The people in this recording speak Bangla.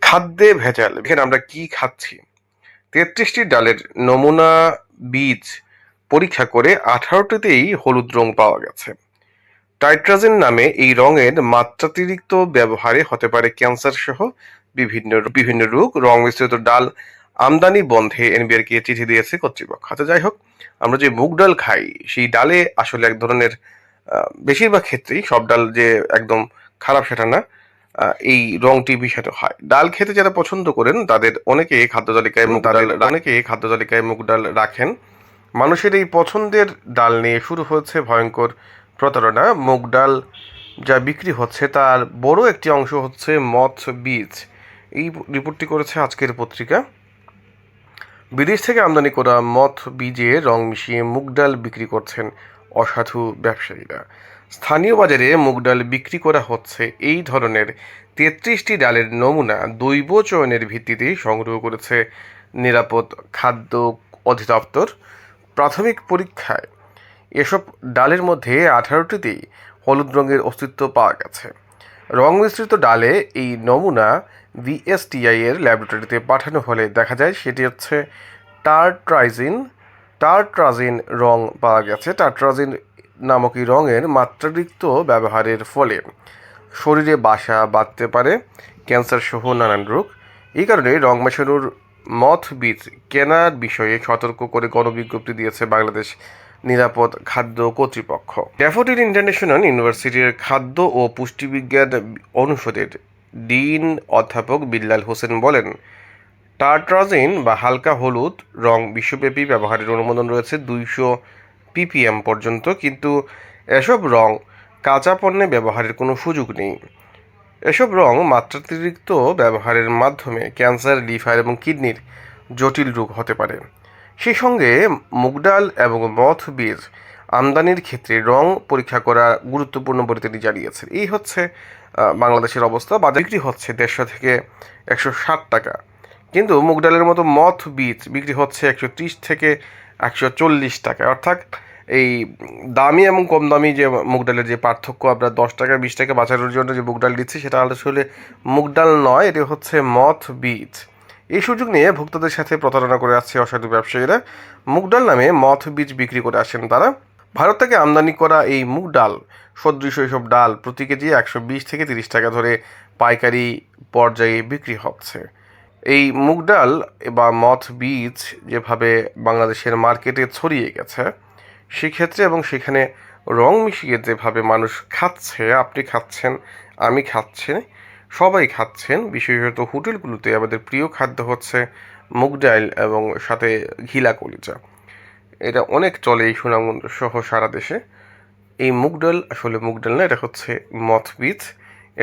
খাদ্যে ভেজাল। এখানে আমরা কি খাচ্ছি? ৩৩টি ডালের নমুনা বীজ পরীক্ষা করে ১৮টিতেই হলুদ রং পাওয়া গেছে। টাইট্রাজিন নামে এই রঙের মাত্রাতিরিক্ত ব্যবহারে হতে পারে ক্যান্সার সহ বিভিন্ন রোগ। রং মিশ্রিত ডাল আমদানি বন্ধে এনবিআরকে চিঠি দিয়েছে কর্তৃপক্ষ। আচ্ছা, যাই হোক, আমরা যে মুগ ডাল খাই সেই ডালে আসলে এক ধরনের বেশিরভাগ ক্ষেত্রেই সব ডাল যে একদম খারাপ সেটা না, এই রংটি বিষাক্ত হয়। ডাল খেতে যারা পছন্দ করেন তাদের অনেকেই খাদ্য তালিকায় মুগ ডাল রাখেন। মানুষের এই পছন্দের ডাল নিয়ে শুরু হয়েছে ভয়ঙ্কর প্রতারণা। মুগ ডাল যা বিক্রি হচ্ছে তার বড় একটি অংশ হচ্ছে মথ বীজ। এই রিপোর্টটি করেছে আজকের পত্রিকা। বিদেশ থেকে আমদানি করা মথ বীজে রং মিশিয়ে মুগ ডাল বিক্রি করছেন অসাধু ব্যবসায়ীরা। স্থানীয় বাজারে মুগ ডাল বিক্রি করা হচ্ছে এই ধরনের ৩৩টি ডালের নমুনা দৈব চয়নের ভিত্তিতে সংগ্রহ করেছে নিরাপদ খাদ্য অধিদপ্তর। প্রাথমিক পরীক্ষায় এসব ডালের মধ্যে ১৮টিতেই হলুদ রঙের অস্তিত্ব পাওয়া গেছে। রং মিশ্রিত ডালে এই নমুনা বিএসটিআই এর ল্যাবরেটরিতে পাঠানো হলে দেখা যায় সেটি হচ্ছে টারট্রাজিন রং পাওয়া গেছে। টারট্রাজিন নামক এই রঙের মাত্রাতিরিক্ত ব্যবহারের ফলে শরীরে বাসা বাঁধতে পারে ক্যান্সার সহ নানান রোগ। এই কারণে রং মেশানোর মথ বীজ কেনার বিষয়ে সতর্ক করে গণবিজ্ঞপ্তি দিয়েছে বাংলাদেশ নিরাপদ খাদ্য কর্তৃপক্ষ। ড্যাফোডিল ইন্টারন্যাশনাল ইউনিভার্সিটির খাদ্য ও পুষ্টিবিজ্ঞান অনুষদের ডিন অধ্যাপক বিল্লাল হোসেন বলেন, টারট্রাজিন বা হালকা হলুদ রং বিশ্বব্যাপী ব্যবহারের অনুমোদন রয়েছে ২০০ ppm পর্যন্ত, কিন্তু এসব রং কাঁচা পণ্যে ব্যবহারের কোনো সুযোগ নেই। এসব রং মাত্রাতিরিক্ত ব্যবহারের মাধ্যমে ক্যান্সার, লিভার এবং কিডনির জটিল রোগ হতে পারে। সেই সঙ্গে মুগ ডাল এবং মথ বীজ আমদানির ক্ষেত্রে রং পরীক্ষা করা গুরুত্বপূর্ণ বলে তিনি জানিয়েছেন। এই হচ্ছে বাংলাদেশের অবস্থা। বাজার বিক্রি হচ্ছে ১৫০ থেকে ১৬০ টাকা, কিন্তু মুগ ডালের মতো মথ বীজ বিক্রি হচ্ছে ১৩০ থেকে ১৪০ টাকা। অর্থাৎ এই দামি এবং কম দামি যে মুগ ডালের যে পার্থক্য, আমরা ১০ টাকা ২০ টাকা বাঁচানোর জন্য যে মুগ ডাল দিচ্ছি সেটা আসলে মুগ ডাল নয়, এটি হচ্ছে মথ বীজ। এই সুযোগ নিয়ে ভোক্তাদের সাথে প্রতারণা করে আসছে অসাধু ব্যবসায়ীরা। মুগ ডাল নামে মথ বীজ বিক্রি করে আসেন তারা। ভারত থেকে আমদানি করা এই মুগ ডাল সদৃশ এসব ডাল প্রতি কেজি ১২০ থেকে ৩০ টাকা ধরে পাইকারি পর্যায়ে বিক্রি হচ্ছে। এই মুগ ডাল বা মথ বীজ যেভাবে বাংলাদেশের মার্কেটে ছড়িয়ে গেছে, সেক্ষেত্রে এবং সেখানে রং মিশিয়ে যেভাবে মানুষ খাচ্ছে, আপনি খাচ্ছেন, আমি খাচ্ছি, সবাই খাচ্ছেন, বিশেষত হোটেলগুলোতে আমাদের প্রিয় খাদ্য হচ্ছে মুগ ডাল এবং সাথে ঘিলা কলিজা। এটা অনেক চলে এই সুনামগঞ্জ সহ সারা দেশে। এই মুগ ডাল আসলে মুগ ডাল না, এটা হচ্ছে মথ বীজ।